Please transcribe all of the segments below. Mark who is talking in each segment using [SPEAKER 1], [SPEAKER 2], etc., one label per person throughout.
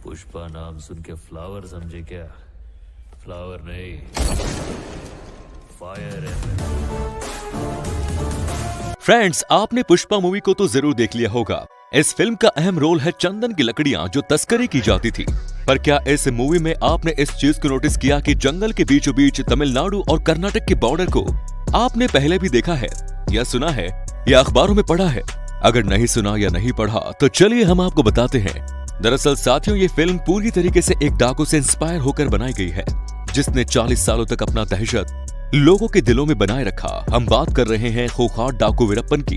[SPEAKER 1] पुष्पा नाम सुन के फ्लावर समझे क्या? फ्लावर नहीं, फायर है।
[SPEAKER 2] फ्रेंड्स, आपने पुष्पा मूवी को तो जरूर देख लिया होगा। इस फिल्म का अहम रोल है चंदन की लकड़ियां जो तस्करी की जाती थी। पर क्या इस मूवी में आपने इस चीज को नोटिस किया कि जंगल के बीचों बीच तमिलनाडु और कर्नाटक के बॉर्डर को आपने पहले भी देखा है या सुना है या अखबारों में पढ़ा है? अगर नहीं सुना या नहीं पढ़ा तो चलिए हम आपको बताते हैं। दरअसल साथियों, ये फिल्म पूरी तरीके से एक डाकू से इंस्पायर होकर बनाई गई है जिसने 40 सालों तक अपना दहशत लोगों के दिलों में बनाए रखा। हम बात कर रहे हैं खूंखार डाकू वीरप्पन की।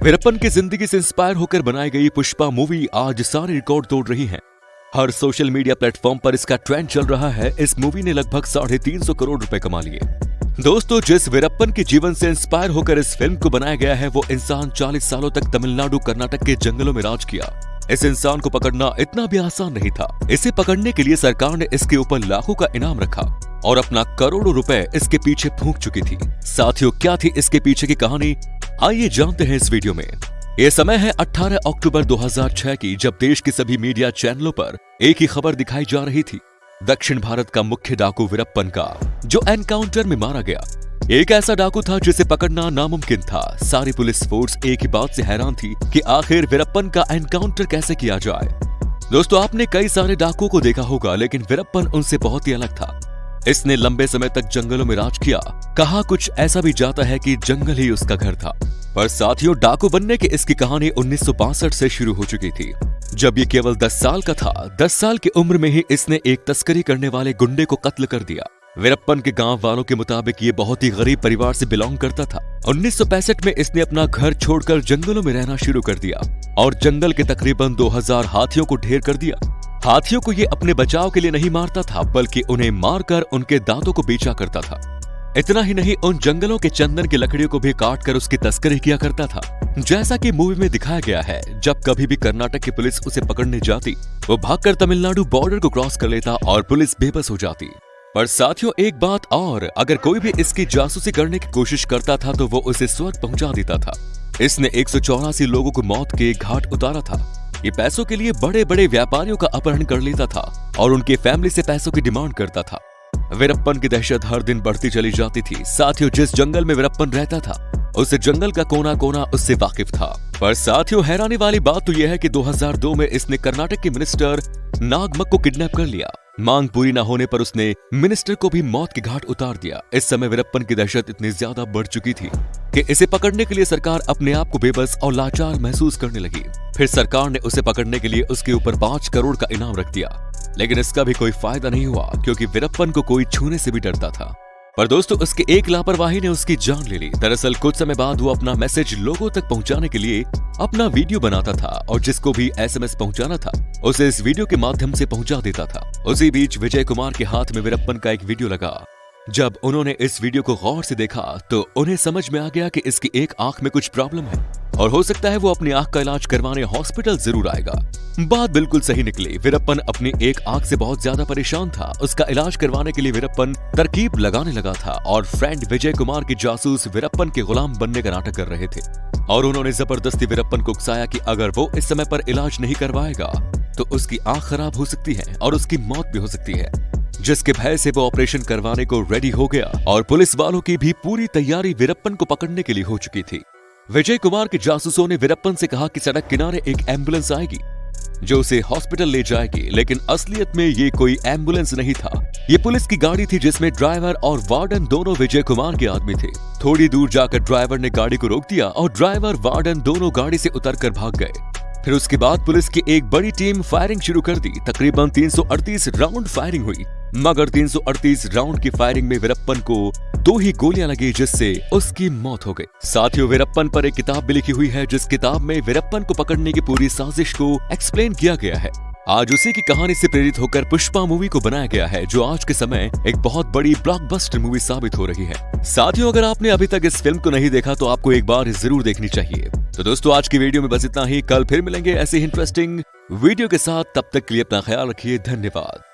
[SPEAKER 2] वीरप्पन की जिंदगी से इंस्पायर होकर बनाई गई पुष्पा मूवी आज सारे रिकॉर्ड तोड़ रही है। हर सोशल मीडिया प्लेटफॉर्म पर इसका ट्रेंड चल रहा है। इस मूवी ने लगभग 350 करोड़ रुपए कमा लिए। दोस्तों, जिस वीरप्पन के जीवन से इंस्पायर होकर इस फिल्म को बनाया गया है वो इंसान 40 सालों तक तमिलनाडु कर्नाटक के जंगलों में राज किया। इस इंसान को पकड़ना इतना भी आसान नहीं था। इसे पकड़ने के लिए सरकार ने इसके ऊपर लाखों का इनाम रखा और अपना करोड़ों रुपए इसके पीछे फूंक चुकी थी। साथियों, क्या थी इसके पीछे की कहानी, आइए जानते हैं इस वीडियो में। ये समय है 18 अक्टूबर 2006 की, जब देश के सभी मीडिया चैनलों पर एक ही खबर दिखाई जा रही थी, दक्षिण भारत का मुख्य डाकू वीरप्पन का, जो एनकाउंटर में मारा गया। एक ऐसा डाकू था जिसे पकड़ना नामुमकिन था। सारी पुलिस फोर्स एक ही बात से हैरान थी कि आखिर वीरप्पन का एनकाउंटर कैसे किया जाए। दोस्तों, आपने कई सारे डाकुओं को देखा होगा, लेकिन वीरप्पन उनसे बहुत ही अलग था। इसने लंबे समय तक जंगलों में राज किया। कहा कुछ ऐसा भी जाता है कि जंगल ही उसका घर था। पर साथियों, डाकू बनने की इसकी कहानी 1962 से शुरू हो चुकी थी, जब ये केवल 10 साल का था। 10 साल की उम्र में ही इसने एक तस्करी करने वाले गुंडे को कत्ल कर दिया। वीरप्पन के गांव वालों के मुताबिक ये बहुत ही गरीब परिवार से बिलोंग करता था। 1965 में इसने अपना घर छोड़कर जंगलों में रहना शुरू कर दिया और जंगल के तकरीबन 2000 हाथियों को ढेर कर दिया। हाथियों को ये अपने बचाव के लिए नहीं मारता था, बल्कि उन्हें मारकर उनके दांतों को बेचा करता था। इतना ही नहीं, उन जंगलों के चंदन की लकड़ियों को भी काटकर उसकी तस्करी किया करता था। जैसा कि मूवी में दिखाया गया है, जब कभी भी कर्नाटक की पुलिस उसे पकड़ने जाती, वो भागकर तमिलनाडु बॉर्डर को क्रॉस कर लेता और पुलिस बेबस हो जाती। पर साथियों, एक बात और, अगर कोई भी इसकी जासूसी करने की कोशिश करता था तो वो उसे स्वर्ग पहुंचा देता था। इसने 184 लोगों को मौत के घाट उतारा था। ये पैसों के लिए बड़े बड़े व्यापारियों का अपहरण कर लेता था और उनके फैमिली से पैसों की डिमांड करता था। वीरप्पन की दहशत हर दिन बढ़ती चली जाती थी। साथियों, जिस जंगल में वीरप्पन रहता था, उस जंगल का कोना कोना उससे वाकिफ था। पर साथियों, हैरानी वाली बात तो यह है कि 2002 में इसने कर्नाटक के मिनिस्टर नागमक को किडनैप कर लिया। मांग पूरी न होने पर उसने मिनिस्टर को भी मौत के घाट उतार दिया। इस समय वीरप्पन की दहशत इतनी ज्यादा बढ़ चुकी थी कि इसे पकड़ने के लिए सरकार अपने आप को बेबस और लाचार महसूस करने लगी। फिर सरकार ने उसे पकड़ने के लिए उसके ऊपर 5 करोड़ का इनाम रख दिया, लेकिन इसका भी कोई फायदा नहीं हुआ क्योंकि वीरप्पन को कोई छूने से भी डरता था। पर दोस्तों, उसके एक लापरवाही ने उसकी जान ले ली। दरअसल कुछ समय बाद वो अपना मैसेज लोगों तक पहुंचाने के लिए अपना वीडियो बनाता था और जिसको भी SMS पहुंचाना था उसे इस वीडियो के माध्यम से पहुंचा देता था। उसी बीच विजय कुमार के हाथ में वीरप्पन का एक वीडियो लगा। जब उन्होंने इस वीडियो को गौर से देखा तो उन्हें समझ में आ गया कि इसकी एक आंख में कुछ प्रॉब्लम है और हो सकता है वो अपनी आंख का इलाज करवाने हॉस्पिटल जरूर आएगा। बात बिल्कुल सही निकली। वीरप्पन अपनी एक आंख से बहुत ज्यादा परेशान था। उसका इलाज करवाने के लिए वीरप्पन तरकीब लगाने लगा था और फ्रेंड विजय कुमार के जासूस वीरप्पन के गुलाम बनने का नाटक कर रहे थे और उन्होंने जबरदस्ती वीरप्पन को उकसाया कि अगर वो इस समय पर इलाज नहीं करवाएगा तो उसकी आंख खराब हो सकती है और उसकी मौत भी हो सकती है। जिसके भय से वो ऑपरेशन करवाने को रेडी हो गया और पुलिस वालों की भी पूरी तैयारी वीरप्पन को पकड़ने के लिए हो चुकी थी। विजय कुमार के जासूसों ने वीरप्पन से कहा कि सड़क किनारे एक एम्बुलेंस आएगी जो उसे हॉस्पिटल ले जाएगी, लेकिन असलियत में ये कोई एम्बुलेंस नहीं था। ये पुलिस की गाड़ी थी जिसमें ड्राइवर और वार्डन दोनों विजय कुमार के आदमी थे। थोड़ी दूर जाकर ड्राइवर ने गाड़ी को रोक दिया और ड्राइवर वार्डन दोनों गाड़ी से उतरकर भाग गए। फिर उसके बाद पुलिस की एक बड़ी टीम फायरिंग शुरू कर दी। तकरीबन 338 राउंड फायरिंग हुई, मगर 338 राउंड की फायरिंग में वीरप्पन को 2 ही गोलियां लगी जिससे उसकी मौत हो गई। साथियों, वीरप्पन पर एक किताब भी लिखी हुई है जिस किताब में वीरप्पन को पकड़ने की पूरी साजिश को एक्सप्लेन किया गया है। आज उसी की कहानी से प्रेरित होकर पुष्पा मूवी को बनाया गया है, जो आज के समय एक बहुत बड़ी ब्लॉकबस्टर मूवी साबित हो रही है। साथियों, अगर आपने अभी तक इस फिल्म को नहीं देखा तो आपको एक बार जरूर देखनी चाहिए। तो दोस्तों, आज की वीडियो में बस इतना ही। कल फिर मिलेंगे ऐसे इंटरेस्टिंग वीडियो के साथ। तब तक के लिए अपना ख्याल रखिए। धन्यवाद।